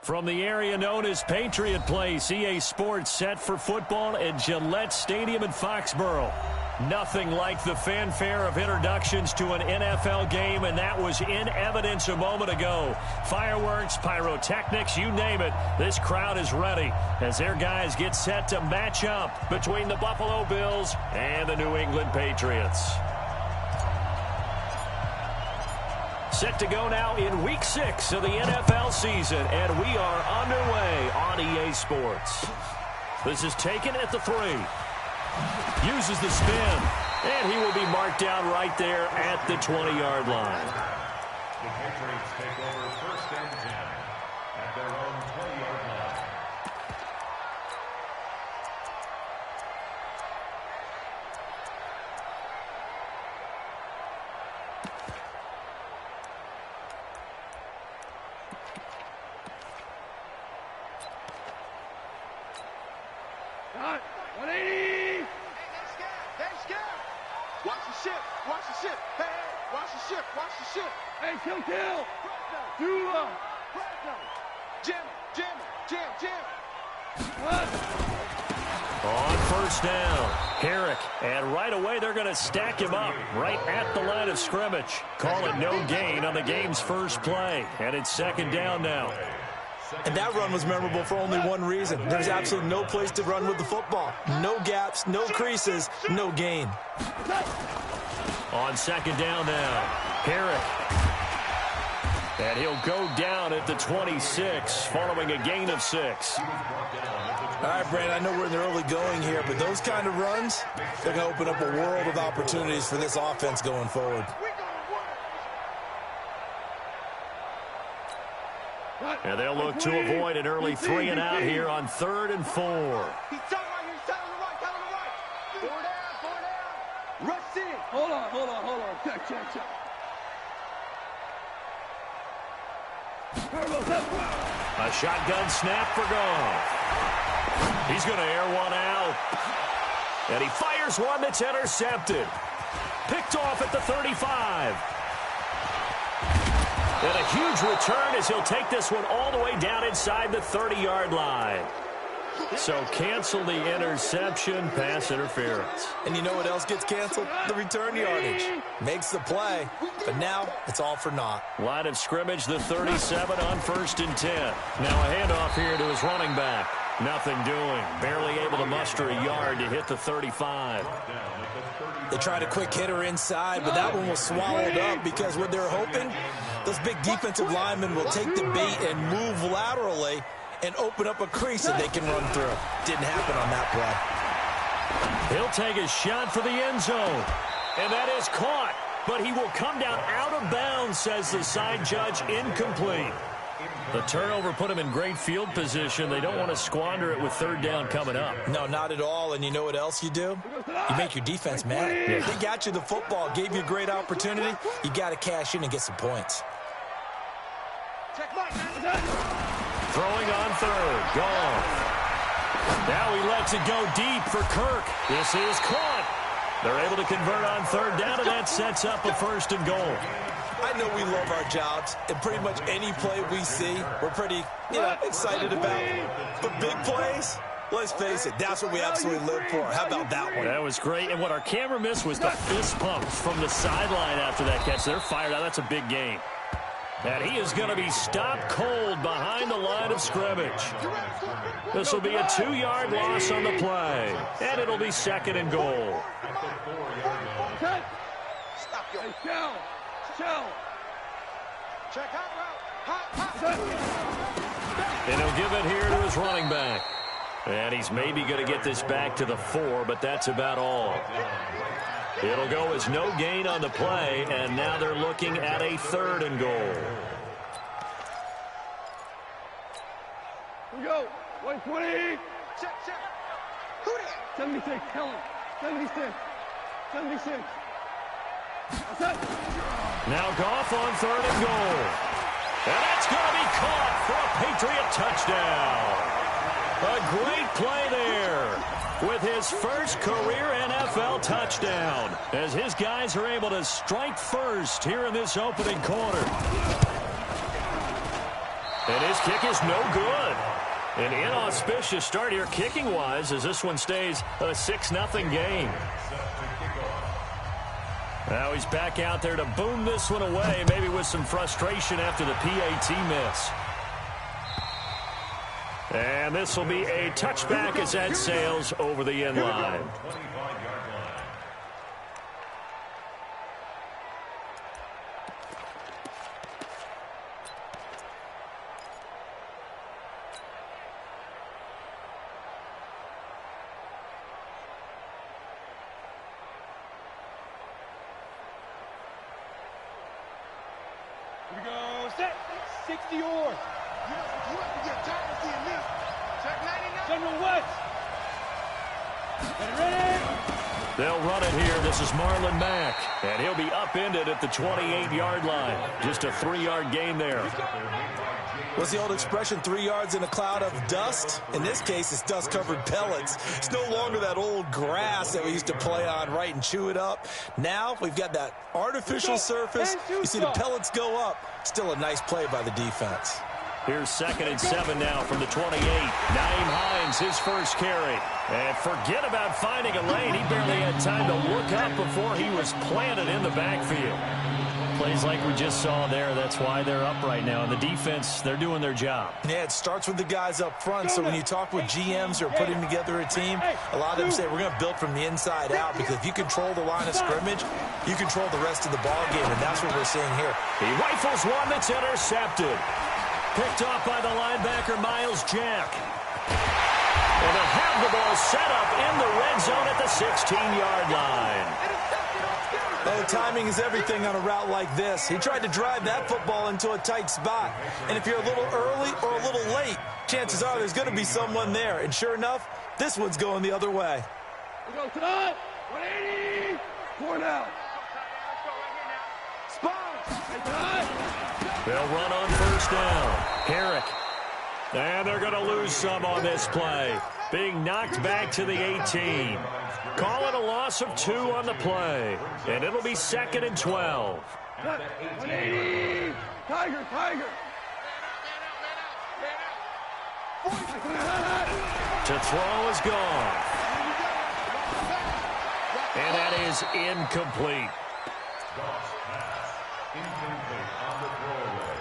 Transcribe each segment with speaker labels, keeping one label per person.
Speaker 1: From the area known as Patriot Place, EA Sports set for football at Gillette Stadium in Foxborough. Nothing like the fanfare of introductions to an NFL game, and that was in evidence a moment ago. Fireworks, pyrotechnics, you name it. This crowd is ready as their guys get set to match up between the Buffalo Bills and the New England Patriots. Set to go now in Week 6 of the NFL season, and we are underway on EA Sports. This is taken at the 3. Uses the spin, and he will be marked down right there at the 20-yard line.
Speaker 2: The Patriots take over 1st and 10 at their own 20-yard line.
Speaker 3: Got 180.
Speaker 4: Watch the ship. Watch the ship. Hey, hey, watch the ship. Watch the ship.
Speaker 3: Hey, kill. Dula.
Speaker 4: Jam, jam.
Speaker 3: What?
Speaker 1: On 1st down, Herrick, and right away they're going to stack him up right at the line of scrimmage. Call it no gain on the game's first play, and it's 2nd down now.
Speaker 5: And that run was memorable for only one reason. There's absolutely no place to run with the football. No gaps, no creases, no gain.
Speaker 1: On 2nd down now, Herrick. And he'll go down at the 26, following a gain of 6.
Speaker 5: All right, Brandon, I know we're in the early going here, but those kind of runs, they're going to open up a world of opportunities for this offense going forward.
Speaker 1: And they'll look to avoid an early 3 and out here on 3rd and 4.
Speaker 4: He's telling right here. He's telling the right. Telling the right. 4 down. Rush in.
Speaker 3: Hold on. Check.
Speaker 1: A shotgun snap for Goff. He's going to air one out. And he fires one that's intercepted. Picked off at the 35. And a huge return as he'll take this one all the way down inside the 30-yard line. So cancel the interception, pass interference.
Speaker 5: And you know what else gets canceled? The return yardage. Makes the play, but now it's all for naught.
Speaker 1: Line of scrimmage, the 37 on 1st and 10. Now a handoff here to his running back. Nothing doing. Barely able to muster a yard to hit the 35.
Speaker 5: They tried a quick hitter inside, but that one was swallowed up because what they're hoping, those big defensive linemen will take the bait and move laterally and open up a crease that they can run through. Didn't happen on that play.
Speaker 1: He'll take a shot for the end zone. And that is caught. But he will come down out of bounds, says the side judge, incomplete. The turnover put him in great field position. They don't want to squander it with 3rd down coming up.
Speaker 5: No, not at all. And you know what else you do? You make your defense mad.
Speaker 1: Yeah.
Speaker 5: They got you the football, gave you a great opportunity. You got to cash in and get some points.
Speaker 4: Check Mike.
Speaker 1: Throwing on 3rd. Gone. Now he lets it go deep for Kirk. This is caught. They're able to convert on 3rd down, and that sets up a 1st and goal.
Speaker 5: I know we love our jobs, and pretty much any play we see, we're pretty, excited about. But big plays, let's face it, that's what we absolutely live for. How about that one?
Speaker 1: That was great, and what our camera missed was the fist pump from the sideline after that catch. They're fired out. That's a big game. And he is going to be stopped cold behind the line of scrimmage. This will be a 2-yard loss on the play, and it'll be 2nd and goal.
Speaker 4: Check hot route.
Speaker 1: And he'll give it here to his running back. And he's maybe going to get this back to the 4, but that's about all. It'll go as no gain on the play, and now they're looking at a 3rd and goal.
Speaker 3: Here we go. 120.
Speaker 4: Check. Who that?
Speaker 3: 76. Tell him. 76. That's it.
Speaker 1: Now Goff on 3rd and goal. And that's going to be caught for a Patriot touchdown. A great play there with his first career NFL touchdown as his guys are able to strike first here in this opening quarter. And his kick is no good. An inauspicious start here kicking-wise as this one stays a 6-0 game. Now he's back out there to boom this one away, maybe with some frustration after the PAT miss. And this will be a touchback as that sails over the end line.
Speaker 4: Here we go. Set. 60 yours. You have to get tired of seeing this. Check 99. General West. Ready.
Speaker 1: They'll run it here. This is Marlon Mack. And he'll be upended at the 28-yard line. Just a 3-yard gain there.
Speaker 5: What's the old expression, 3 yards in a cloud of dust? In this case, it's dust-covered pellets. It's no longer that old grass that we used to play on, right, and chew it up. Now we've got that artificial surface. You see the pellets go up. Still a nice play by the defense.
Speaker 1: Here's 2nd and 7 now from the 28. Naeem Hines, his first carry. And forget about finding a lane. He barely had time to look up before he was planted in the backfield. Plays like we just saw there. That's why they're up right now. And the defense, they're doing their job.
Speaker 5: Yeah, it starts with the guys up front. So when you talk with GMs who are putting together a team, a lot of them say we're going to build from the inside out, because if you control the line of scrimmage, you control the rest of the ball game, and that's what we're seeing here.
Speaker 1: He rifles one that's intercepted. Picked off by the linebacker, Miles Jack. And they'll have the ball set up in the red zone at the 16-yard line.
Speaker 5: Oh, timing is everything on a route like this. He tried to drive that football into a tight spot. And if you're a little early or a little late, chances are there's going to be someone there. And sure enough, this one's going the other way.
Speaker 3: We go tonight. 180. 4 down.
Speaker 1: They'll run on first down. Herrick. And they're going to lose some on this play. Being knocked back to the 18. Call it a loss of 2 on the play. And it'll be 2nd and 12.
Speaker 3: 180. Tiger, Tiger.
Speaker 1: To throw is gone. And that is incomplete.
Speaker 2: Incomplete on the throwaway.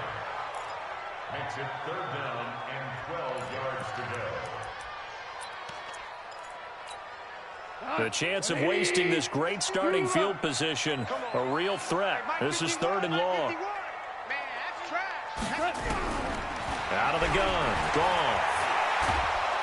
Speaker 2: Makes it 3rd down and 12 yards to go.
Speaker 1: The chance of wasting this great starting field position, a real threat. This is 3rd and long. Out of the gun, gone.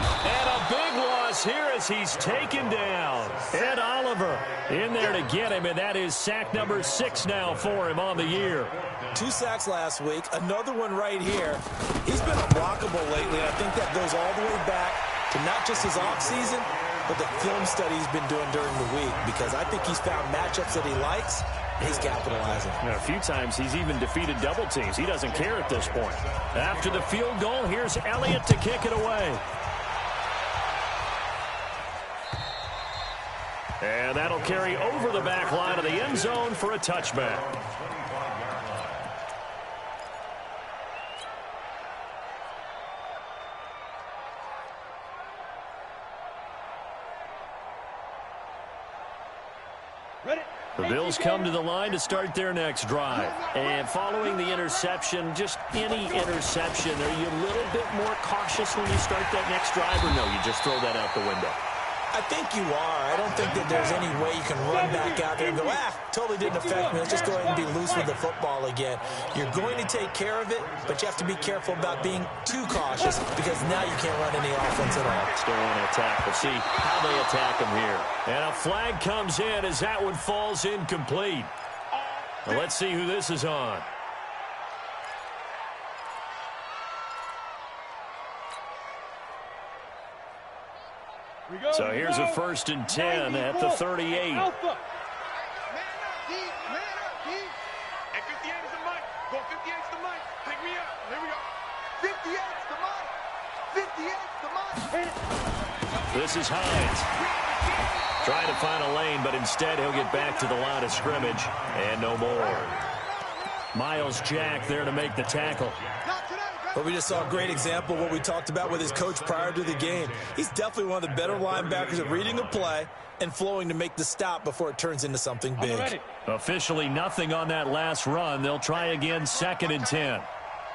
Speaker 1: And a big loss here as he's taken down. Ed Oliver in there to get him, and that is sack number 6 now for him on the year.
Speaker 5: 2 sacks last week, another one right here. He's been unblockable lately, and I think that goes all the way back to not just his offseason, but the film study he's been doing during the week, because I think he's found matchups that he likes, and he's capitalizing.
Speaker 1: A few times he's even defeated double teams. He doesn't care at this point. After the field goal, here's Elliott to kick it away. And that'll carry over the back line of the end zone for a touchback. The Bills come to the line to start their next drive. And following the interception, just any interception, are you a little bit more cautious when you start that next drive, or no, you just throw that out the window?
Speaker 5: I think you are. I don't think that there's any way you can run back out there and go, totally didn't affect me. Let's just go ahead and be loose with the football again. You're going to take care of it, but you have to be careful about being too cautious, because now you can't run any offense at all.
Speaker 1: Still want to attack. We'll see how they attack him here. And a flag comes in as that one falls incomplete. Well, let's see who this is on. So here's a 1st and 10 at the 38.
Speaker 4: Man up, deep. And 58 is the mic. Go 58 is the mic. Pick me up. Here we go. 58 is the mic. 58 is the mic.
Speaker 1: This is Hines. Trying to find a lane, but instead he'll get back to the line of scrimmage. And no more. Miles Jack there to make the tackle.
Speaker 5: Well, we just saw a great example of what we talked about with his coach prior to the game. He's definitely one of the better linebackers at reading a play and flowing to make the stop before it turns into something big.
Speaker 1: Officially nothing on that last run. They'll try again, 2nd and 10.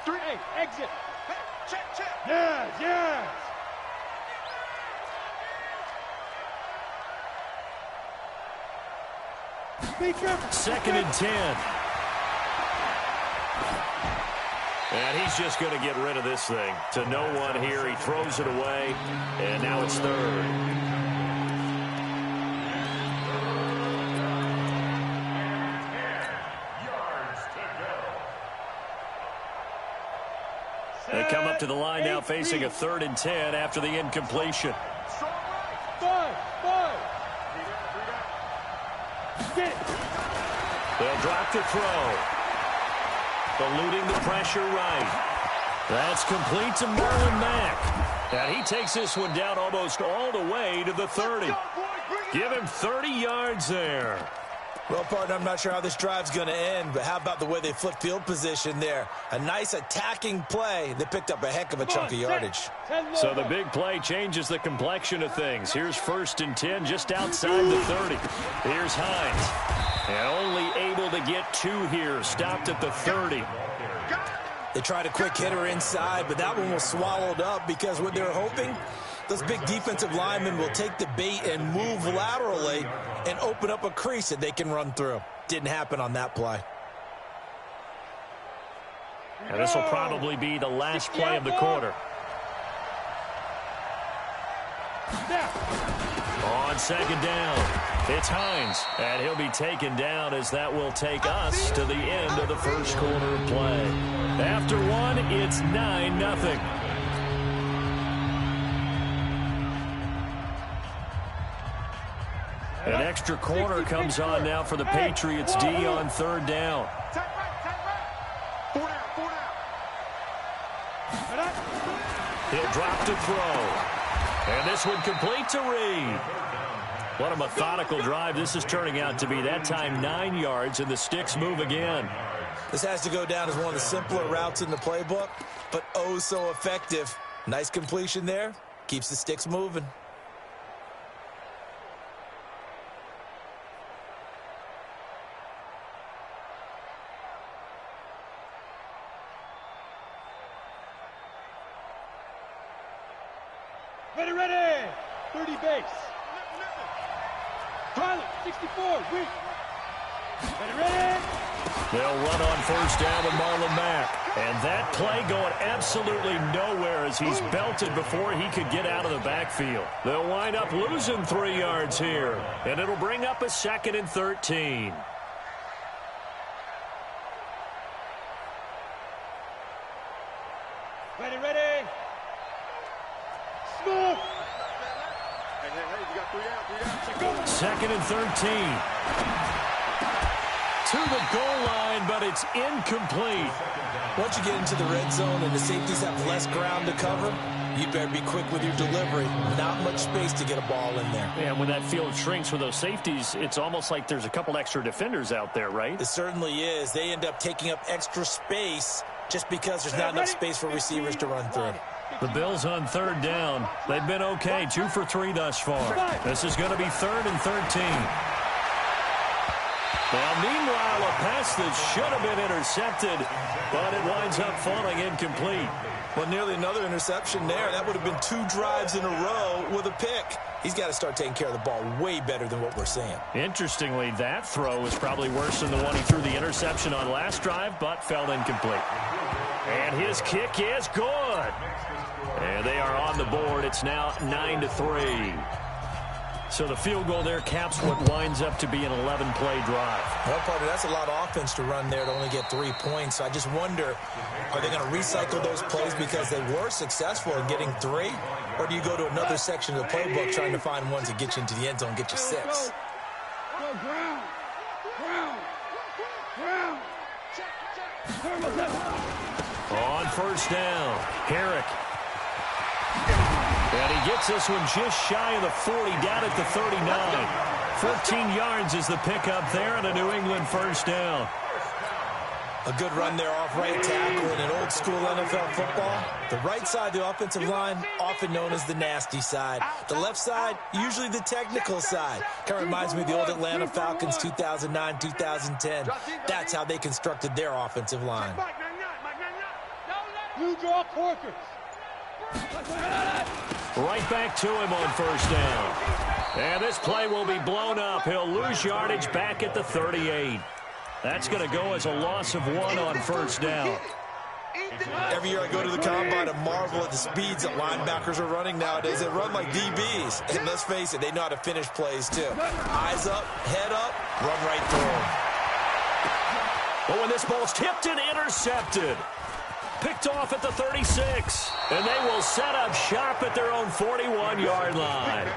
Speaker 3: 3, exit.
Speaker 4: Hey, check.
Speaker 3: Yes. Be careful.
Speaker 1: 2nd and 10. And he's just going to get rid of this thing. To no one here. He throws it away. And now it's 3rd. They come up to the line now facing a 3rd and 10 after the incompletion.
Speaker 3: 5.
Speaker 1: They'll drop the throw. Eluding the pressure right. That's complete to Marlon Mack. And he takes this one down almost all the way to the 30. Give him 30 yards there.
Speaker 5: Well, partner, I'm not sure how this drive's going to end, but how about the way they flip field position there? A nice attacking play. They picked up a heck of a chunk of yardage.
Speaker 1: So the big play changes the complexion of things. Here's 1st and 10 just outside the 30. Here's Hines. And only able to get 2 here. Stopped at the 30.
Speaker 5: They tried a quick hitter inside, but that one was swallowed up because what they're hoping, those big defensive linemen will take the bait and move laterally and open up a crease that they can run through. Didn't happen on that play.
Speaker 1: And this will probably be the last play of the quarter. On 2nd down, it's Hines, and he'll be taken down as that will take us to the end of the first quarter of play. After 1, it's 9-0. An extra corner comes on now for the Patriots D on 3rd down.
Speaker 4: Take right. 4 down.
Speaker 1: He'll drop to throw. And this one complete to Reed. What a methodical drive this is turning out to be. That time 9 yards, and the sticks move again.
Speaker 5: This has to go down as one of the simpler routes in the playbook, but oh so effective. Nice completion there. Keeps the sticks moving.
Speaker 3: Ready. 30 base. Pilot, 64, weak. Ready.
Speaker 1: They'll run on 1st down with Marlon Mack. And that play going absolutely nowhere as he's belted before he could get out of the backfield. They'll wind up losing 3 yards here. And it'll bring up a 2nd and 13.
Speaker 3: Ready. Smoke.
Speaker 4: Hey, you got 3 down.
Speaker 1: 2nd and 13. To the goal line, but it's incomplete.
Speaker 5: Once you get into the red zone and the safeties have less ground to cover, you better be quick with your delivery. Not much space to get a ball in there.
Speaker 1: And when that field shrinks with those safeties, it's almost like there's a couple extra defenders out there, right?
Speaker 5: It certainly is. They end up taking up extra space just because there's not enough space for receivers to run through.
Speaker 1: The Bills on 3rd down. They've been okay, 2 for 3 thus far. This is going to be 3rd and 13. Well, meanwhile, a pass that should have been intercepted, but it winds up falling incomplete.
Speaker 5: Well, nearly another interception there. That would have been 2 drives in a row with a pick. He's got to start taking care of the ball way better than what we're seeing.
Speaker 1: Interestingly, that throw was probably worse than the one he threw the interception on last drive, but fell incomplete. And his kick is good. And they are on the board. It's now 9-3. So the field goal there caps what winds up to be an 11-play drive.
Speaker 5: Well, partner, that's a lot of offense to run there to only get 3 points. So I just wonder, are they going to recycle those plays because they were successful in getting 3? Or do you go to another section of the playbook trying to find ones that get you into the end zone, get you 6?
Speaker 3: Go ground.
Speaker 1: On 1st down, Herrick. And he gets this one just shy of the 40, down at the 39. 14 yards is the pickup there, and a New England 1st down.
Speaker 5: A good run there off right tackle in an old-school NFL football. The right side, the offensive line, often known as the nasty side. The left side, usually the technical side. Kind of reminds me of the old Atlanta Falcons 2009, 2010. That's how they constructed their offensive line.
Speaker 3: You draw corkers.
Speaker 1: Right back to him on first down. And this play will be blown up. He'll lose yardage back at the 38. That's going to go as a loss of 1 on first down.
Speaker 5: Every year I go to the combine and marvel at the speeds that linebackers are running nowadays. They run like DBs. And let's face it, they know how to finish plays too. Eyes up, head up, run right through them.
Speaker 1: But when this ball's tipped and intercepted, picked off at the 36. And they will set up shop at their own 41-yard line.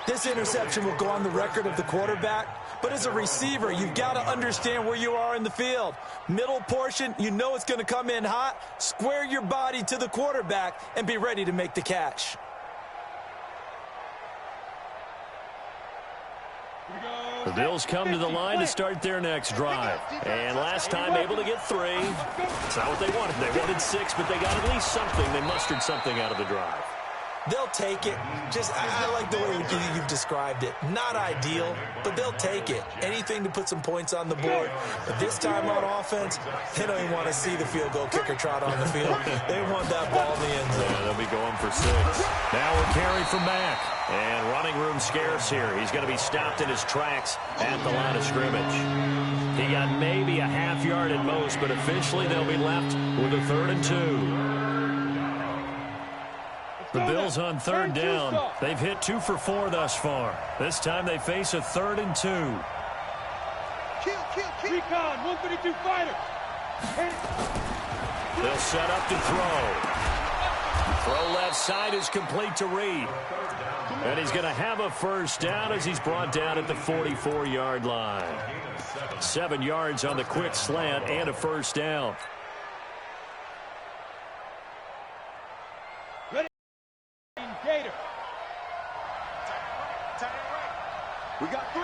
Speaker 5: This interception will go on the record of the quarterback. But as a receiver, you've got to understand where you are in the field. Middle portion, you know it's going to come in hot. Square your body to the quarterback and be ready to make the catch.
Speaker 1: The Bills come to the line to start their next drive. And last time able to get 3. It's not what they wanted. They wanted 6, but they got at least something. They mustered something out of the drive.
Speaker 5: They'll take it. I like the way you've described it. Not ideal, but they'll take it. Anything to put some points on the board. But this time on offense, they don't even want to see the field goal kicker trot on the field. They want that ball in the end zone.
Speaker 1: Yeah, they'll be going for 6. Now we're carried from Mack. And running room scarce here. He's going to be stopped in his tracks at the line of scrimmage. He got maybe a half yard at most, but officially they'll be left with a 3rd and 2. The Bills on 3rd down. They've hit 2 for 4 thus far. This time they face a 3rd and 2.
Speaker 3: Recon, 152 fighter.
Speaker 1: They'll set up to throw. Throw left side is complete to Reed. And he's going to have a first down as he's brought down at the 44-yard line. 7 yards on the quick slant and a first down.
Speaker 3: Gator.
Speaker 4: We got 3.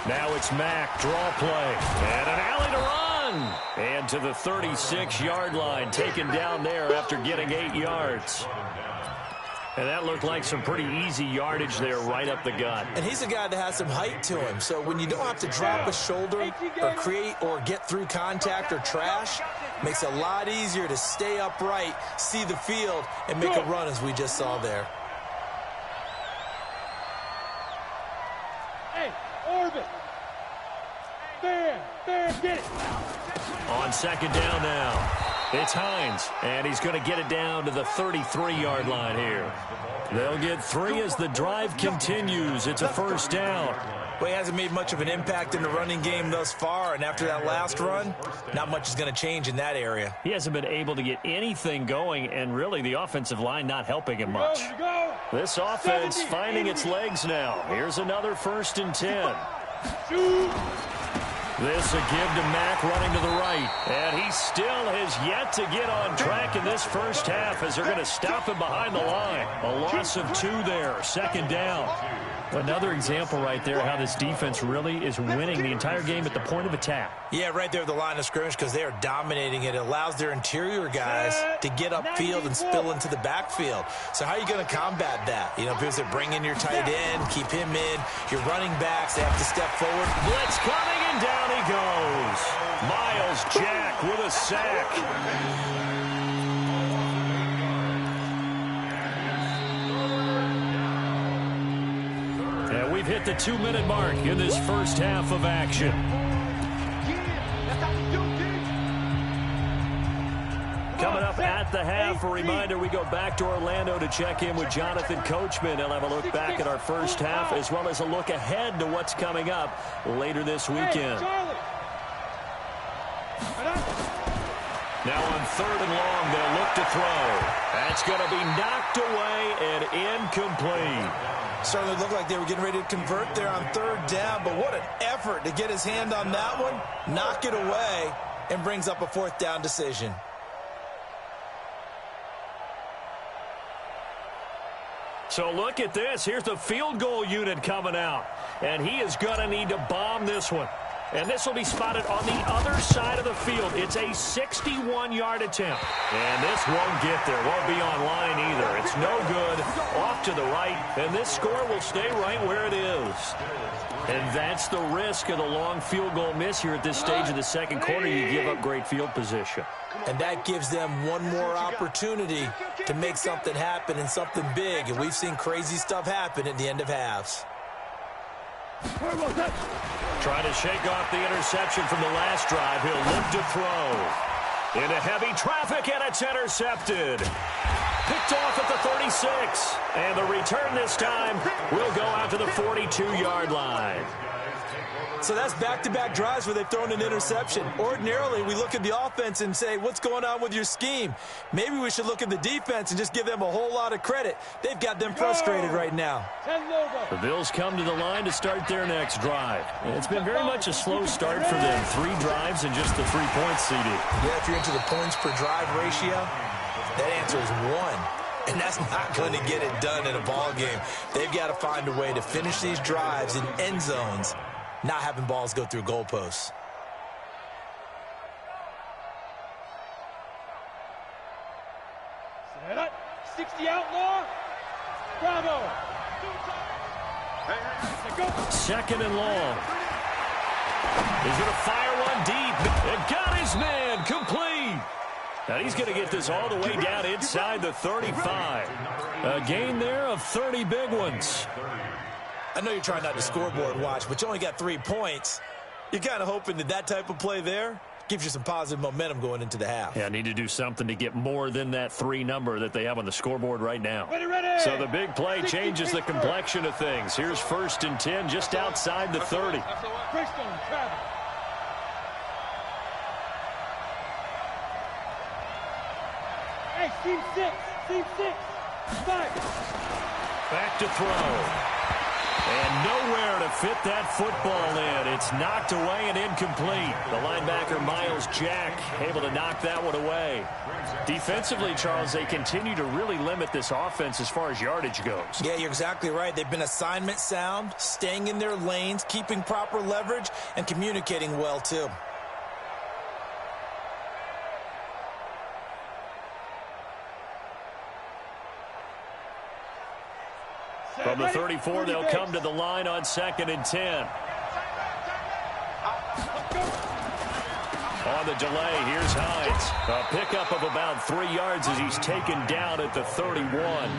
Speaker 1: Now it's Mack, draw play, and an alley to run. And to the 36-yard line, taken down there after getting 8 yards. And that looked like some pretty easy yardage there right up the gut.
Speaker 5: And he's a guy that has some height to him. So when you don't have to drop a shoulder or create or get through contact or trash, makes it a lot easier to stay upright, see the field, and make a run as we just saw there.
Speaker 3: Hey, orbit. Fair, get it.
Speaker 1: On 2nd down now. It's Hines, and he's going to get it down to the 33-yard line here. They'll get 3 as the drive continues. It's a first down.
Speaker 5: Well, he hasn't made much of an impact in the running game thus far, and after that last run, not much is going to change in that area.
Speaker 1: He hasn't been able to get anything going, and really the offensive line not helping him much. This offense finding its legs now. Here's another 1st and 10. This a give to Mack running to the right. And he still has yet to get on track in this first half as they're going to stop him behind the line. A loss of 2 there, 2nd down. Another example right there how this defense really is winning the entire game at the point of attack.
Speaker 5: Yeah, right there at the line of scrimmage because they are dominating it. It allows their interior guys to get upfield and spill into the backfield. So how are you going to combat that? You know, because they bring in your tight end, keep him in. Your running backs, they have to step forward.
Speaker 1: Blitz coming, and down he goes. Miles Jack with a sack. We've hit the 2-minute mark in this first half of action. Coming up at the half, a reminder, we go back to Orlando to check in with Jonathan Coachman. He'll have a look back at our first half as well as a look ahead to what's coming up later this weekend. Now on 3rd and long, they'll look to throw. That's going to be knocked away and incomplete.
Speaker 5: Certainly looked like they were getting ready to convert there on 3rd down, but what an effort to get his hand on that one, knock it away, and brings up a 4th down decision.
Speaker 1: So look at this. Here's the field goal unit coming out, and he is going to need to bomb this one. And this will be spotted on the other side of the field. It's a 61-yard attempt. And this won't get there. Won't be on line either. It's no good. Off to the right. And this score will stay right where it is. And that's the risk of the long field goal miss here at this stage of the second quarter. You give up great field position.
Speaker 5: And that gives them one more opportunity to make something happen and something big. And we've seen crazy stuff happen at the end of halves.
Speaker 1: Trying to shake off the interception from the last drive. He'll live to throw. Into heavy traffic, and it's intercepted. Picked off at the 36. And the return this time will go out to the 42-yard line.
Speaker 5: So that's back-to-back drives where they've thrown an interception. Ordinarily, we look at the offense and say, what's going on with your scheme? Maybe we should look at the defense and just give them a whole lot of credit. They've got them frustrated right now.
Speaker 1: The Bills come to the line to start their next drive. It's been very much a slow start for them. 3 drives and just the 3 points, CD.
Speaker 5: Yeah, if you're into the points per drive ratio, that answer is 1. And that's not going to get it done in a ball game. They've got to find a way to finish these drives in end zones, not having balls go through goalposts.
Speaker 3: Set up. 60 outlaw. Bravo.
Speaker 1: Second and long. He's going to fire one deep. And got his man complete. Now he's going to get this all the way down inside the 35. A gain there of 30 big ones.
Speaker 5: I know you're trying not to scoreboard watch, but you only got 3 points. You're kind of hoping that that type of play there gives you some positive momentum going into the half.
Speaker 1: Yeah, need to do something to get more than that 3 number that they have on the scoreboard right now.
Speaker 3: Ready.
Speaker 1: So the big play changes the complexion of things. Here's 1st and 10 just outside the 30.
Speaker 3: Greystone, travel. Hey, team 6. Fight.
Speaker 1: Back to throw. And nowhere to fit that football in. It's knocked away and incomplete. The linebacker, Miles Jack, able to knock that one away. Defensively, Charles, they continue to really limit this offense as far as yardage goes.
Speaker 5: Yeah, you're exactly right. They've been assignment sound, staying in their lanes, keeping proper leverage, and communicating well, too.
Speaker 1: From the 34, they'll come to the line on 2nd and 10. On the delay, here's Hines. A pickup of about 3 yards as he's taken down at the 31.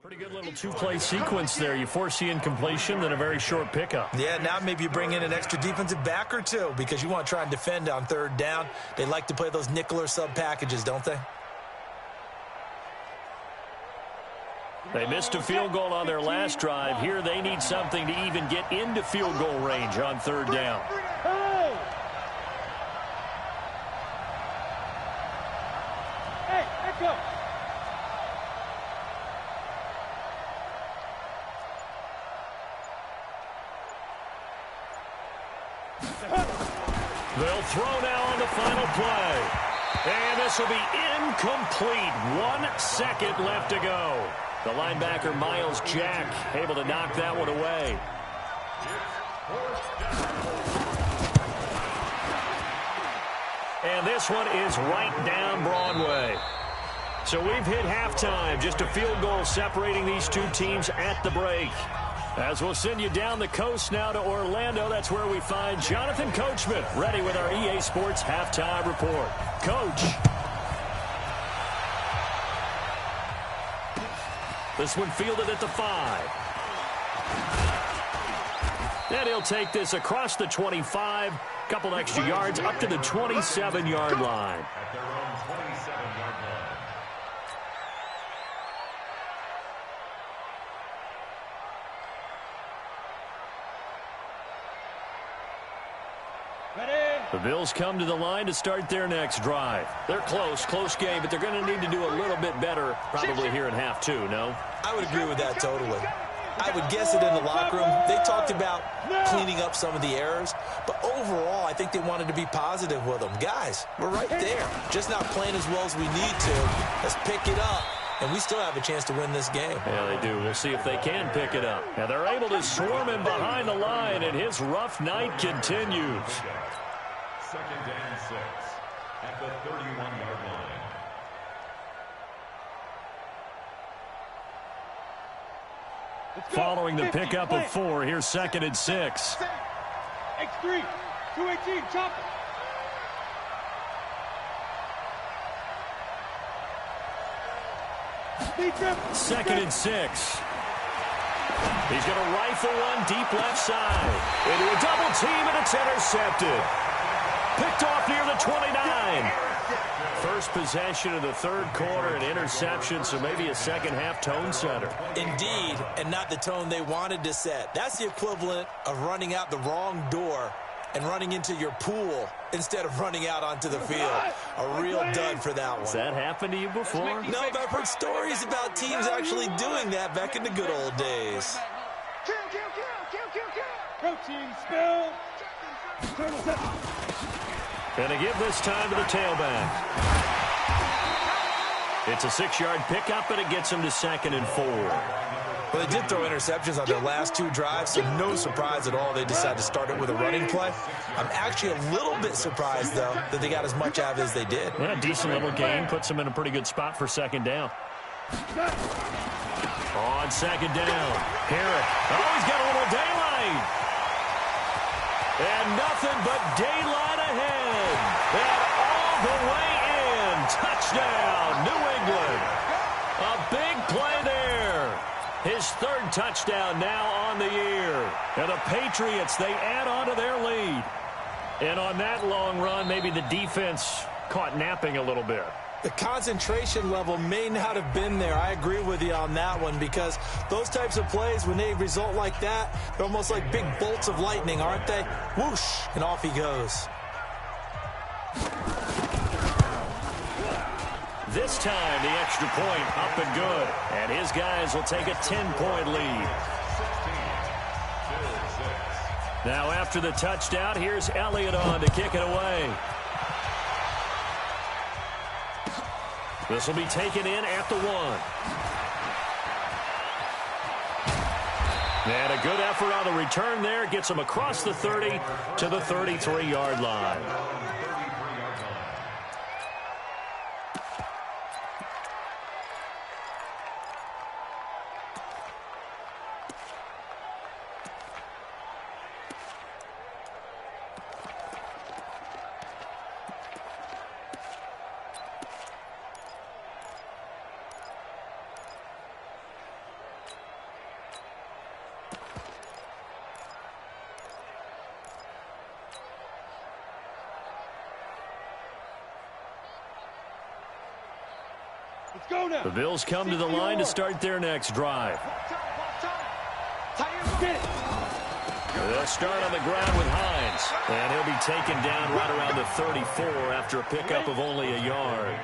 Speaker 1: Pretty good little 2-play sequence there. You foresee incompletion, then a very short pickup.
Speaker 5: Yeah, now maybe you bring in an extra defensive back or 2 because you want to try and defend on 3rd down. They like to play those nickel or sub packages, don't they?
Speaker 1: They missed a field goal on their last drive. Here they need something to even get into field goal range on 3rd down.
Speaker 3: Hey, back up.
Speaker 1: They'll throw now on the final play. And this will be incomplete. 1 second left to go. The linebacker, Miles Jack, able to knock that one away. And this one is right down Broadway. So we've hit halftime. Just a field goal separating these 2 teams at the break. As we'll send you down the coast now to Orlando, that's where we find Jonathan Coachman, ready with our EA Sports Halftime Report. Coach. This one fielded at the 5. And he'll take this across the 25, couple extra yards, up to the 27-yard line.
Speaker 2: At their own 27-yard line.
Speaker 1: The Bills come to the line to start their next drive. They're close game, but they're going to need to do a little bit better probably here in half 2, no?
Speaker 5: I would agree with that totally. I would guess it in the locker room. They talked about cleaning up some of the errors, but overall, I think they wanted to be positive with them. Guys, we're right there, just not playing as well as we need to. Let's pick it up, and we still have a chance to win this game.
Speaker 1: Yeah, they do. We'll see if they can pick it up. Now, they're able to swarm him behind the line, and his rough night continues.
Speaker 2: 2nd and 6 at the 31-yard line.
Speaker 1: Following the pickup of 4, here's 2nd and 6.
Speaker 3: X3, 218, chop it.
Speaker 1: 2nd and 6. He's going to rifle one deep left side. Into a double team, and it's intercepted. Picked off near the 29. First possession of the 3rd quarter, an interception, so maybe a second-half tone setter.
Speaker 5: Indeed, and not the tone they wanted to set. That's the equivalent of running out the wrong door and running into your pool instead of running out onto the field. A real dud for that one.
Speaker 1: Has that happened to you before?
Speaker 5: No, but I've heard stories about teams actually doing that back in the good old days.
Speaker 3: Protein spill.
Speaker 1: And to give this time to the tailback. It's a 6-yard pickup, and it gets him to 2nd and 4.
Speaker 5: Well, they did throw interceptions on their last 2 drives, so no surprise at all they decided to start it with a running play. I'm actually a little bit surprised, though, that they got as much out of it as they did.
Speaker 1: Yeah, decent little gain. Puts them in a pretty good spot for 2nd down. On 2nd down. Herrick. Oh, he's got a little daylight. And nothing but daylight ahead. And all the way in. Touchdown, New England. A big play there. His 3rd touchdown now on the year. And the Patriots, they add on to their lead. And on that long run, maybe the defense caught napping a little bit.
Speaker 5: The concentration level may not have been there. I agree with you on that one, because those types of plays, when they result like that, they're almost like big bolts of lightning, aren't they? Whoosh, and off he goes.
Speaker 1: This time, the extra point up and good. And his guys will take a 10-point lead. Now, after the touchdown, here's Elliott on to kick it away. This will be taken in at the 1. And a good effort on the return there. Gets him across the 30 to the 33-yard line. The Bills come to the line to start their next drive. They'll start on the ground with Hines. And he'll be taken down right around the 34 after a pickup of only a yard.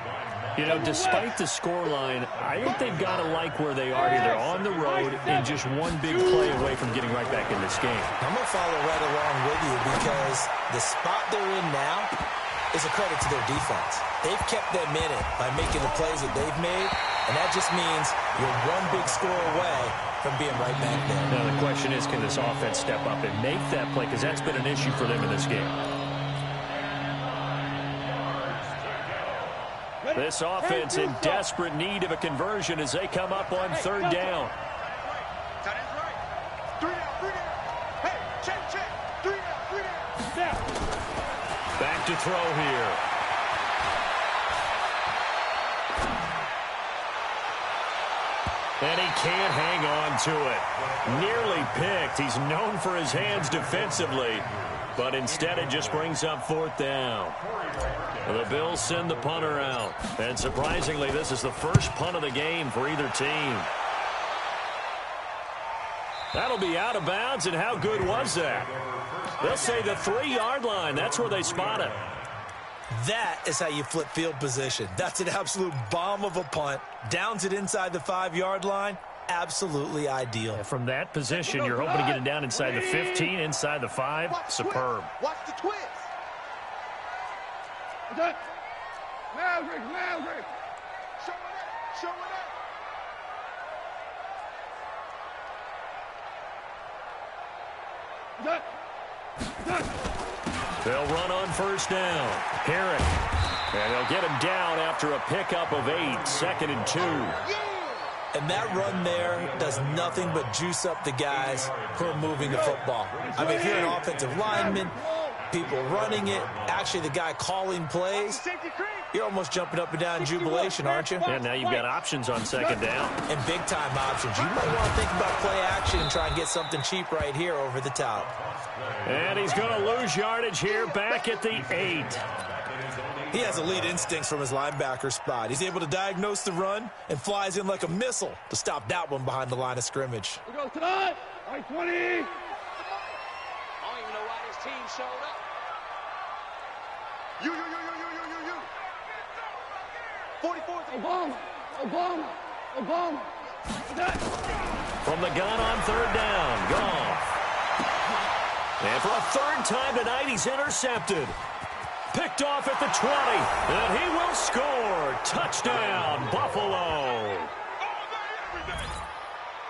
Speaker 1: You know, despite the scoreline, I think they've got to like where they are here. They're on the road and just one big play away from getting right back in this game.
Speaker 5: I'm going to follow right along with you, because the spot they're in now is a credit to their defense. They've kept them in it by making the plays that they've made, and that just means you're one big score away from being right back there.
Speaker 1: Now the question is, can this offense step up and make that play? Because that's been an issue for them in this game. This offense in desperate need of a conversion as they come up on 3rd down. Back to throw here. And he can't hang on to it. Nearly picked. He's known for his hands defensively, but instead it just brings up 4th down. The Bills send the punter out. And surprisingly, this is the first punt of the game for either team. That'll be out of bounds, and how good was that? They'll say the 3-yard line. That's where they spot it.
Speaker 5: That is how you flip field position. That's an absolute bomb of a punt. Downs it inside the 5-yard line. absolutely ideal.
Speaker 1: From that position, you're hoping to get it down inside the 15, inside the 5. Superb.
Speaker 4: Watch the twist.
Speaker 3: Maverick.
Speaker 4: Show it up.
Speaker 1: They'll run on first down. Herrick. And they'll get him down after a pickup of 8. 2nd and 2.
Speaker 5: And that run there does nothing but juice up the guys who are moving the football. I mean, if you're an offensive lineman, people running it, actually the guy calling plays, you're almost jumping up and down in jubilation, aren't you?
Speaker 1: Yeah, now you've got options on 2nd down.
Speaker 5: And big-time options. You might want to think about play action and try and get something cheap right here over the top.
Speaker 1: And he's going to lose yardage here back at the 8.
Speaker 5: He has elite instincts from his linebacker spot. He's able to diagnose the run and flies in like a missile to stop that one behind the line of scrimmage.
Speaker 3: We go tonight. 20.
Speaker 4: I don't even know why this team showed up. You. 44.
Speaker 3: Obama.
Speaker 1: From the gun on 3rd down. Goff. And for a 3rd time tonight, he's intercepted. Picked off at the 20. And he will score. Touchdown, Buffalo.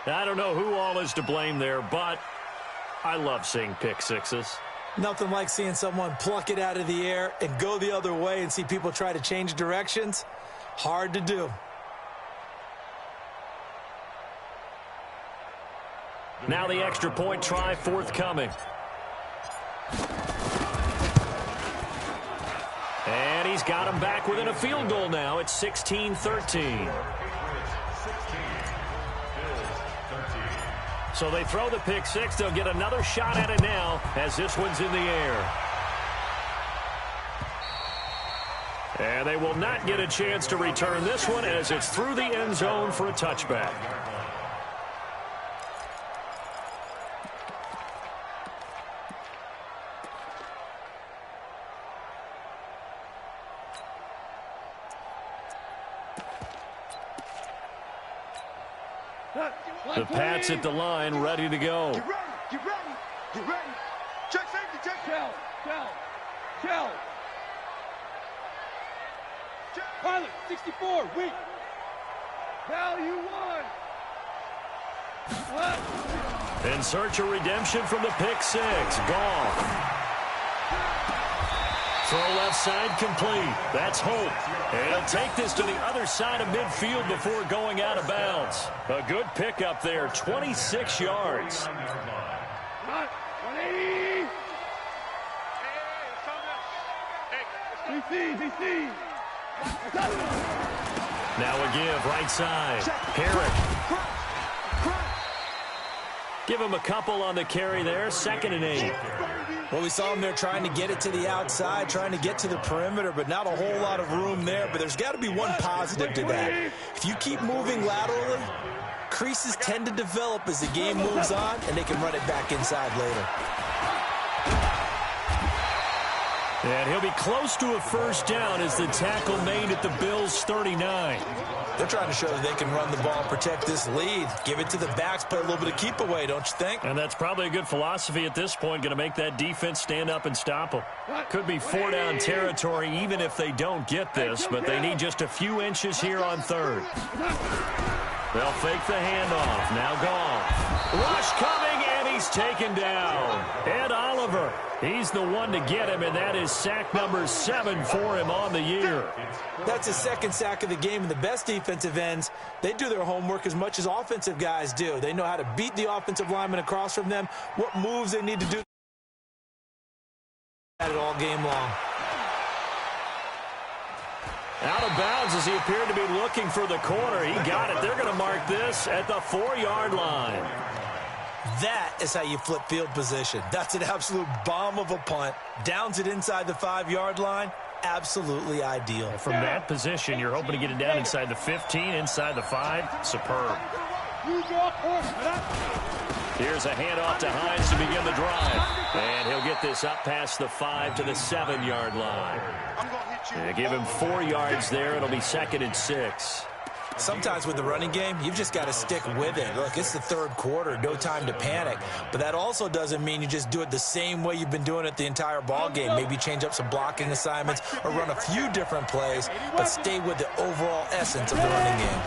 Speaker 1: I don't know who all is to blame there, but I love seeing pick sixes.
Speaker 5: Nothing like seeing someone pluck it out of the air and go the other way and see people try to change directions. Hard to do.
Speaker 1: Now the extra point try forthcoming. And he's got him back within a field goal now. It's 16-13. So they throw the pick six. They'll get another shot at it now as this one's in the air. And they will not get a chance to return this one as it's through the end zone for a touchback. The Pats at the line, ready to go.
Speaker 4: Get ready. Check safety, check.
Speaker 3: Shell. Pilot, 64, weak. Value 1.
Speaker 1: In search of redemption from the pick six. Goff. Throw left side complete. That's Hope. And he'll take this to the other side of midfield before going out of bounds. A good pickup there, 26 yards.
Speaker 3: 180. VC.
Speaker 1: Now a give, right side. Herrick. Give him a couple on the carry there, 2nd and 8.
Speaker 5: Well, we saw him there trying to get it to the outside, trying to get to the perimeter, but not a whole lot of room there. But there's got to be one positive to that. If you keep moving laterally, creases tend to develop as the game moves on, and they can run it back inside later.
Speaker 1: And he'll be close to a first down as the tackle made at the Bills' 39.
Speaker 5: They're trying to show that they can run the ball, protect this lead, give it to the backs, play a little bit of keep away, don't you think?
Speaker 1: And that's probably a good philosophy at this point, going to make that defense stand up and stop them. Could be 4-down territory even if they don't get this, but they need just a few inches here on 3rd. They'll fake the handoff. Now Goff. Rush coming, and he's taken down. Ed Oliver. He's the one to get him, and that is sack number 7 for him on the year.
Speaker 5: That's his 2nd sack of the game, and the best defensive ends, they do their homework as much as offensive guys do. They know how to beat the offensive lineman across from them, what moves they need to do at it all game long.
Speaker 1: Out of bounds as he appeared to be looking for the corner. He got it. They're going to mark this at the 4-yard line.
Speaker 5: That is how you flip field position. That's an absolute bomb of a punt. Downs it inside the 5-yard line. Absolutely ideal.
Speaker 1: From that position, you're hoping to get it down inside the 15, inside the 5. Superb. Here's a handoff to Hines to begin the drive. And he'll get this up past the 5 to the 7-yard line. Give him 4 yards there. It'll be 2nd and 6.
Speaker 5: Sometimes with the running game, you've just got to stick with it. Look, it's the third quarter, no time to panic. But that also doesn't mean you just do it the same way you've been doing it the entire ball game. Maybe change up some blocking assignments or run a few different plays, but stay with the overall essence of the running game.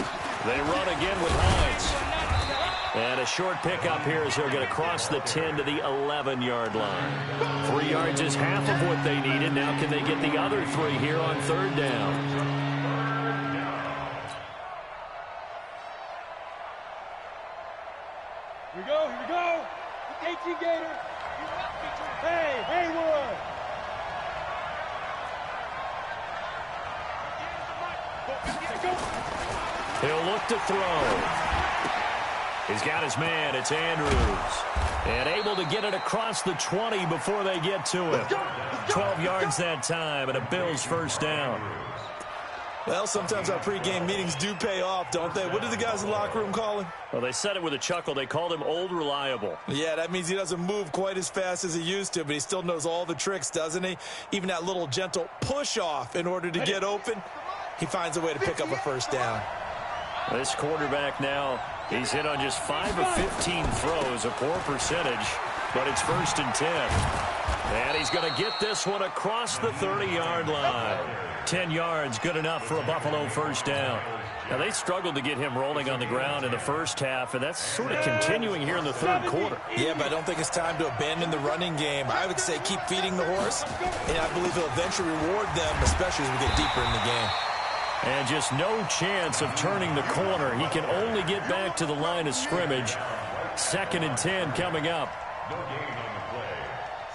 Speaker 1: They run again with Hines. And a short pickup here as they'll get across the 10 to the 11-yard line. 3 yards is half of what they needed. Now can they get the other 3 here on third down?
Speaker 3: Here we go, here we go. 18 Gator. Hey, Haywood.
Speaker 1: He'll look to throw. He's got his man. It's Andrews. And able to get it across the 20 before they get to him. 12 yards that time, and a Bills first down.
Speaker 5: Well, sometimes our pregame meetings do pay off, don't they? What do the guys in the locker room call him?
Speaker 1: Well, they said it with a chuckle. They called him Old Reliable.
Speaker 5: Yeah, that means he doesn't move quite as fast as he used to, but he still knows all the tricks, doesn't he? Even that little gentle push-off in order to get open, he finds a way to pick up a first down.
Speaker 1: This quarterback now, he's hit on just 5 of 15 throws, a poor percentage, but it's 1st and 10. And he's going to get this one across the 30-yard line. 10 yards, good enough for a Buffalo first down. Now, they struggled to get him rolling on the ground in the first half, and that's sort of continuing here in the third quarter.
Speaker 5: Yeah, but I don't think it's time to abandon the running game. I would say keep feeding the horse, and I believe he'll eventually reward them, especially as we get deeper in the game.
Speaker 1: And just no chance of turning the corner. He can only get back to the line of scrimmage. 2nd and 10 coming up.
Speaker 2: No gain on the play.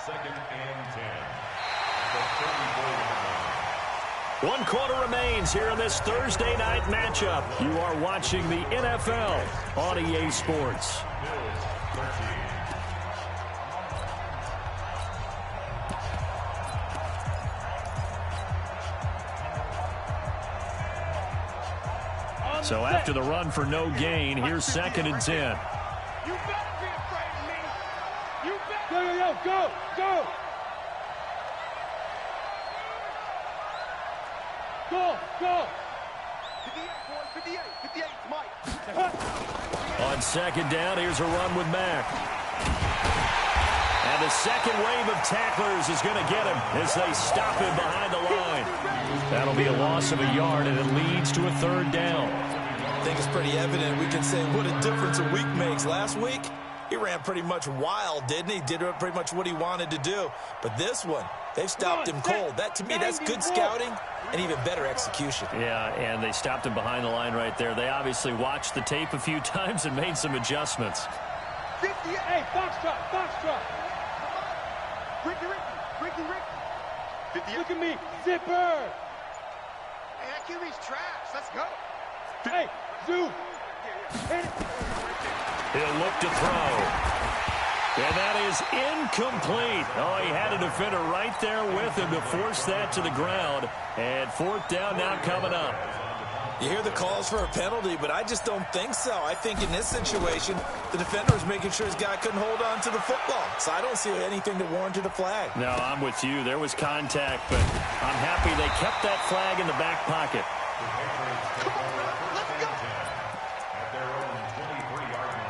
Speaker 2: 2nd and 10.
Speaker 1: 1 quarter remains here in this Thursday night matchup. You are watching the NFL on EA Sports.
Speaker 2: Bills 13.
Speaker 1: So after the run for no gain, here's 2nd and 10.
Speaker 4: You better be afraid of me. You better.
Speaker 3: Go, yo, yo, go, go. Go, go.
Speaker 4: 58, boy, 58, 58, Mike.
Speaker 1: On 2nd down, here's a run with Mack. And the second wave of tacklers is going to get him as they stop him behind the line. That'll be a loss of a yard, and it leads to a 3rd down.
Speaker 5: I think it's pretty evident. We can say what a difference a week makes. Last week, he ran pretty much wild, didn't he? Did pretty much what he wanted to do. But this one, they've stopped him cold. That, to me, that's good scouting and even better execution.
Speaker 1: Yeah, and they stopped him behind the line right there. They obviously watched the tape a few times and made some adjustments.
Speaker 4: 58.
Speaker 3: Hey, foxtrot, foxtrot.
Speaker 4: Ricky. 58.
Speaker 3: Look at me, zipper.
Speaker 4: Hey, that QB's trash. Let's go.
Speaker 3: Hey, Zoo.
Speaker 1: He'll look to throw. And that is incomplete. Oh, he had a defender right there with him to force that to the ground. And 4th down now coming up.
Speaker 5: You hear the calls for a penalty, but I just don't think so. I think in this situation, the defender was making sure his guy couldn't hold on to the football. So I don't see anything that warranted a flag.
Speaker 1: No, I'm with you. There was contact, but I'm happy they kept that flag in the back pocket.
Speaker 4: Come on, man. Let's go.
Speaker 2: At their own 23-yard line.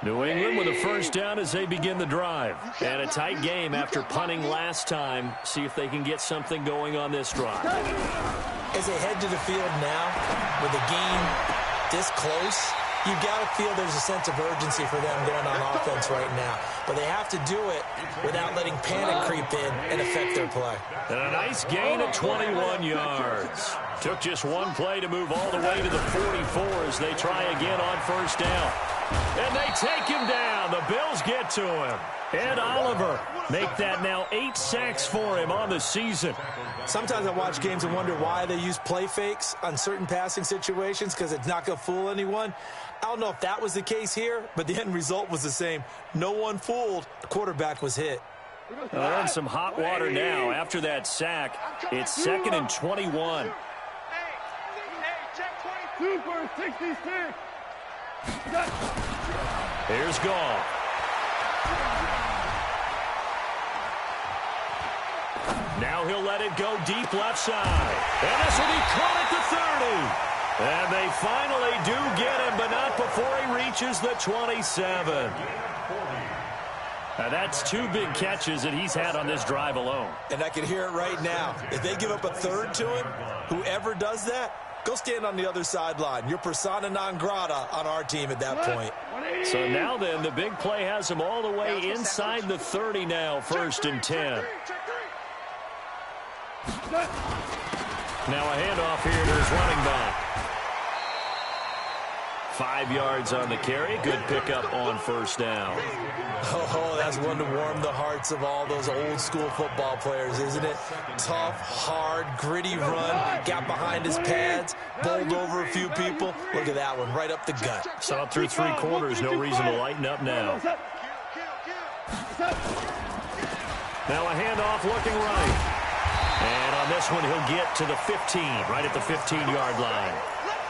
Speaker 1: New England with a first down as they begin the drive. And a tight game after punting last time. See if they can get something going on this drive.
Speaker 5: As they head to the field now, with the game this close, you got to feel there's a sense of urgency for them going on offense right now. But they have to do it without letting panic creep in and affect their play.
Speaker 1: And a nice gain of 21 yards. Took just one play to move all the way to the 44 as they try again on first down. And they take him down. The Bills get to him. Ed Oliver make that now 8 sacks for him on the season.
Speaker 5: Sometimes I watch games and wonder why they use play fakes on certain passing situations because it's not going to fool anyone. I don't know if that was the case here, but the end result was the same. No one fooled. The quarterback was hit.
Speaker 1: They're in some hot water now after that sack. It's 2nd and 21.
Speaker 4: Hey, check 24.
Speaker 3: Super 66.
Speaker 1: Here's Goff. Now he'll let it go deep left side. And this will be caught at the 30. And they finally do get him, but not before he reaches the 27. Now that's 2 big catches that he's had on this drive alone.
Speaker 5: And I can hear it right now. If they give up a third to him, whoever does that, go stand on the other sideline. You're persona non grata on our team at that point.
Speaker 1: So now then, the big play has him all the way inside the 30 now, 1st and 10. Now a handoff here to his running back. 5 yards on the carry. Good pickup on 1st down.
Speaker 5: Oh, that's one to warm the hearts of all those old school football players, isn't it? Tough, hard, gritty run. Got behind his pads, bowled over a few people. Look at that one, right up the gut.
Speaker 1: Saw through 3 quarters. No reason to lighten up now. Now a handoff looking right. And on this one, he'll get to the 15, right at the 15-yard line.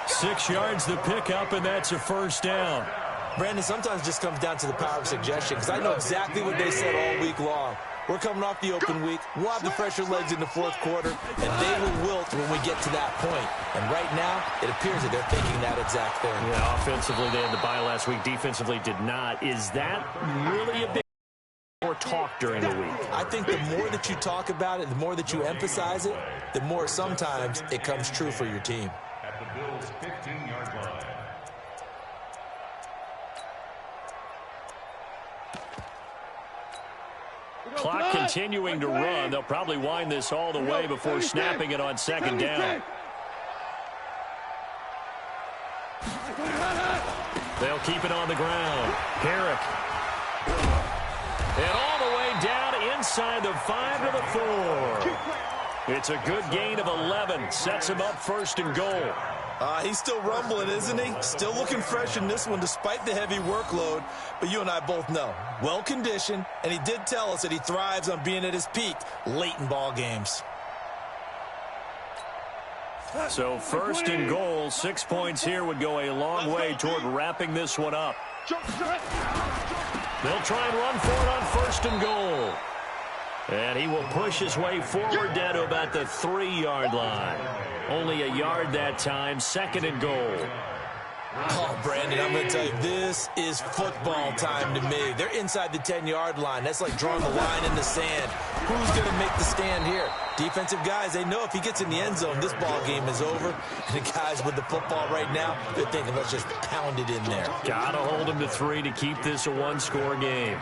Speaker 1: 6 yards the pickup, and that's a 1st down.
Speaker 5: Brandon, sometimes it just comes down to the power of suggestion, because I know exactly what they said all week long. We're coming off the open week. We'll have the fresher legs in the 4th quarter, and they will wilt when we get to that point. And right now, it appears that they're thinking that exact thing.
Speaker 1: Yeah, offensively, they had the bye last week. Defensively, did not. Is that really a big more talk during the week?
Speaker 5: I think the more that you talk about it, the more that you emphasize it, the more sometimes it comes true for your team.
Speaker 2: At the Bills' 15-yard line.
Speaker 1: Clock continuing to run. They'll probably wind this all the way before snapping it on 2nd down. They'll keep it on the ground. Herrick. And all the way down inside the 5 to the 4. It's a good gain of 11. Sets him up 1st and goal.
Speaker 5: He's still rumbling, isn't he? Still looking fresh in this one despite the heavy workload. But you and I both know, well-conditioned, and he did tell us that he thrives on being at his peak late in ball games.
Speaker 1: So 1st and goal, 6 points here would go a long way toward wrapping this one up. They'll try and run for it on 1st and goal. And he will push his way forward down to about the 3-yard line. Only a yard that time, 2nd and goal.
Speaker 5: Oh, Brandon, I'm going to tell you, this is football time to me. They're inside the 10-yard line. That's like drawing the line in the sand. Who's going to make the stand here? Defensive guys, they know if he gets in the end zone, this ball game is over. And the guys with the football right now, they're thinking, let's just pound it in there.
Speaker 1: Got to hold him to 3 to keep this a 1-score game.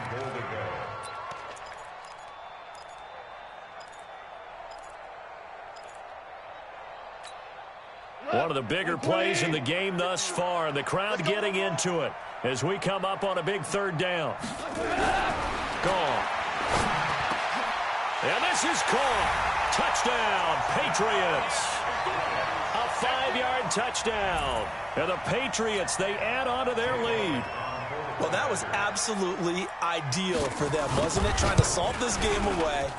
Speaker 1: One of the bigger plays in the game thus far. The crowd getting into it as we come up on a big 3rd down. Gone. And this is caught. Touchdown, Patriots. A 5-yard touchdown. And the Patriots, they add on to their lead.
Speaker 5: Well, that was absolutely ideal for them, wasn't it? Trying to salt this game away.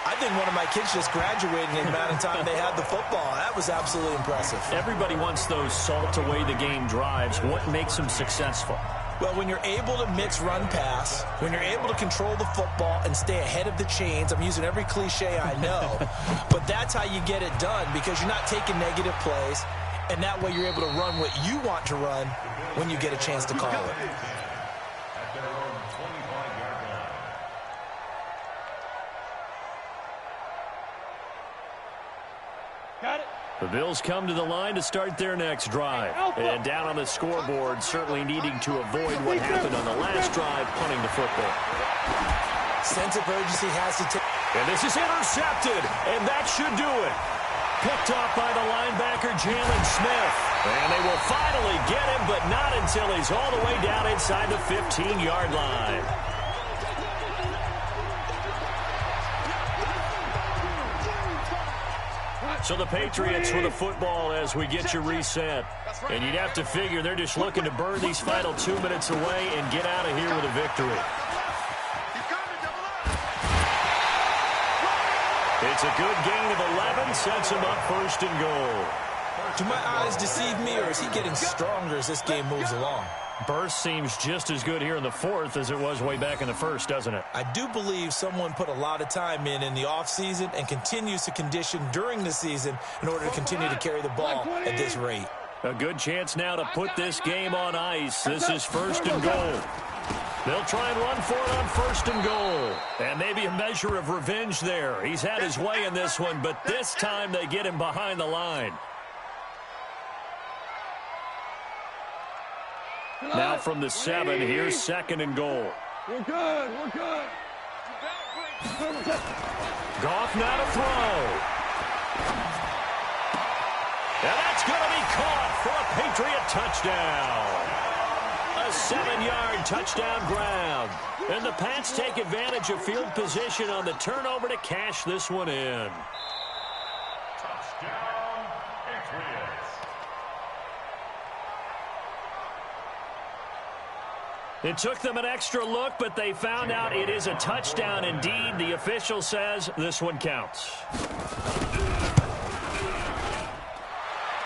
Speaker 5: I think one of my kids just graduated in the amount of time they had the football. That was absolutely impressive.
Speaker 1: Everybody wants those salt-away-the-game drives. What makes them successful?
Speaker 5: Well, when you're able to mix run-pass, when you're able to control the football and stay ahead of the chains, I'm using every cliche I know, but that's how you get it done because you're not taking negative plays, and that way you're able to run what you want to run when you get a chance to call it.
Speaker 1: The Bills come to the line to start their next drive. And down on the scoreboard, certainly needing to avoid what happened on the last drive, punting the football.
Speaker 5: Sense of urgency has to take.
Speaker 1: And this is intercepted, and that should do it. Picked off by the linebacker, Jalen Smith. And they will finally get him, but not until he's all the way down inside the 15-yard line. So the Patriots with the football as we get you reset. And you'd have to figure they're just looking to burn these final 2 minutes away and get out of here with a victory. It's a good gain of 11, sets them up 1st and goal.
Speaker 5: Do my eyes deceive me, or is he getting stronger as this game moves along?
Speaker 1: Burst seems just as good here in the fourth as it was way back in the first, doesn't it?
Speaker 5: I do believe someone put a lot of time in the offseason and continues to condition during the season in order to continue to carry the ball at this rate.
Speaker 1: A good chance now to put this game on ice. This is 1st and goal. They'll try and run for it on 1st and goal. And maybe a measure of revenge there. He's had his way in this one, but this time they get him behind the line. Now from the 7, here's 2nd and goal.
Speaker 3: We're good. We're good.
Speaker 1: Goff now to throw. And that's going to be caught for a Patriot touchdown. A 7-yard touchdown grab. And the Pats take advantage of field position on the turnover to cash this one in.
Speaker 2: Touchdown, Patriots.
Speaker 1: It took them an extra look, but they found out it is a touchdown indeed. The official says this one counts.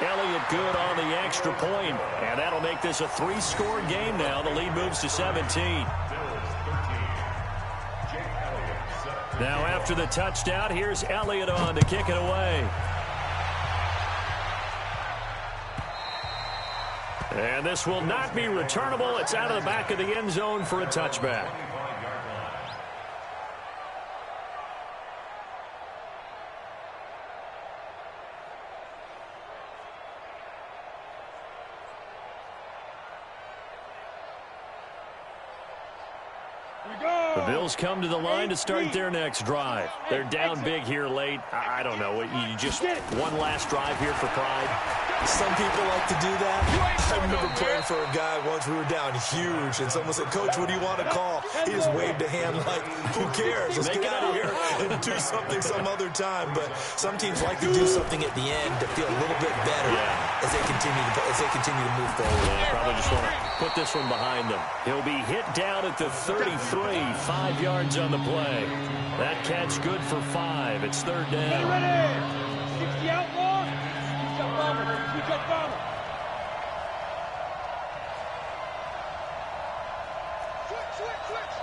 Speaker 1: Elliott good on the extra point, and that'll make this a 3-score game now. The lead moves to 17. Now after the touchdown, here's Elliott on to kick it away. And this will not be returnable. It's out of the back of the end zone for a touchback. The Bills come to the line to start their next drive. They're down big here late. I don't know. You just one last drive here for pride.
Speaker 5: Some people like to do that. I remember playing for a guy once. We were down huge, and someone said, "Coach, what do you want to call?" He just waved a hand like, "Who cares? Let's get out of here and do something some other time." But some teams like to do something at the end to feel a little bit better as they continue to move forward.
Speaker 1: Yeah, probably just want to put this one behind them. He'll be hit down at the 33, 5 yards on the play. That catch good for 5. It's 3rd down.
Speaker 3: Ready? 60 outlaw. Switch up bomber. Switch.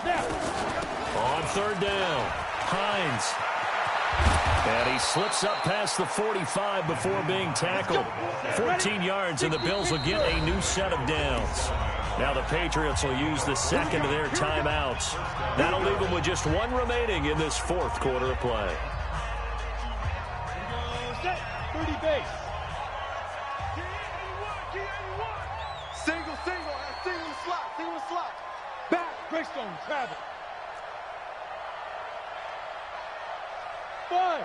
Speaker 3: Snap.
Speaker 1: On 3rd down, Hines. And he slips up past the 45 before being tackled. 14 yards, and the Bills will get a new set of downs. Now the Patriots will use the second of their timeouts. That'll leave them with just 1 remaining in this 4th quarter of play.
Speaker 3: 30 base.
Speaker 4: Single, single slot.
Speaker 3: Back, Greystone, travel. 5.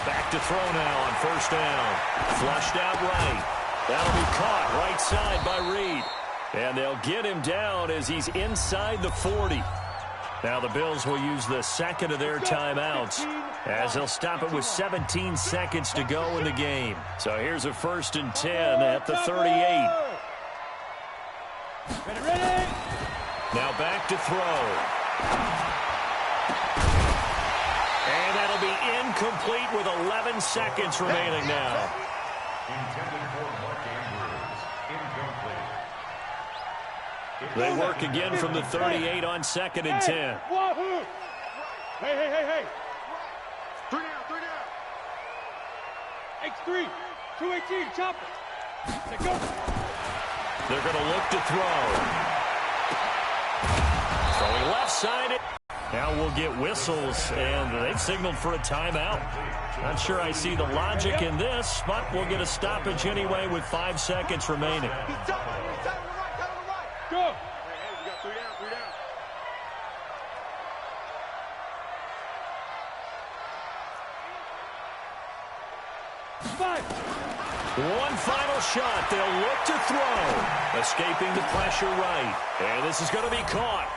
Speaker 1: Back to throw now on 1st down. Flushed out right. That'll be caught right side by Reed. And they'll get him down as he's inside the 40. Now the Bills will use the second of their timeouts as they'll stop it with 17 seconds to go in the game. So here's a 1st and 10 at the 38.
Speaker 3: Ready.
Speaker 1: Now back to throw. And that'll be incomplete with 11 seconds remaining now.
Speaker 2: Intended for Mark Andrews. Incomplete.
Speaker 1: They work again from the 38 on 2nd and 10.
Speaker 3: Wahoo! Hey.
Speaker 4: 3 down.
Speaker 3: X3, 218, chop it. Let's go.
Speaker 1: They're going to look to throw. Throwing left side. Now we'll get whistles, and they've signaled for a timeout. Not sure I see the logic in this, but we'll get a stoppage anyway with 5 seconds remaining.
Speaker 3: Go.
Speaker 4: Hey, we got 3 down.
Speaker 3: 5.
Speaker 1: One final shot. They'll look to throw. Escaping the pressure right. And this is going to be caught.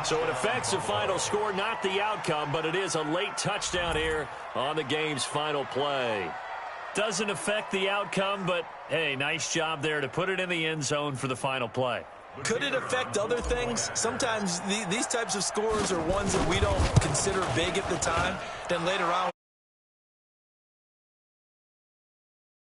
Speaker 1: So it affects the final score, not the outcome, but it is a late touchdown here on the game's final play. Doesn't affect the outcome, but, hey, nice job there to put it in the end zone for the final play.
Speaker 5: Could it affect other things? Sometimes these types of scores are ones that we don't consider big at the time. Then later on,